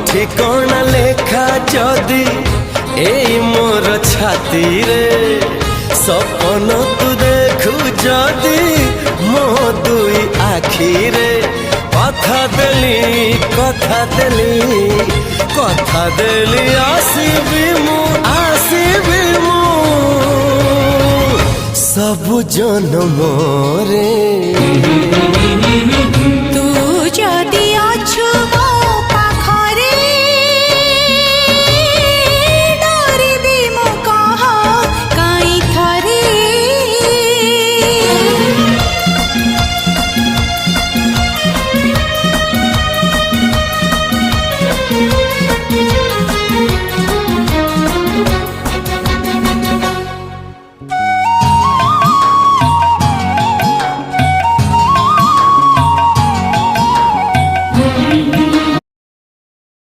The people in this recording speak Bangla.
ঠিকনা লেখা যদি এই মোর ছাতি রে সপন তু দেখু যদি মো দুই আখিরে কথা দেলি কথা দেলি কথা দেলি আসিবি মু সবু জনমরে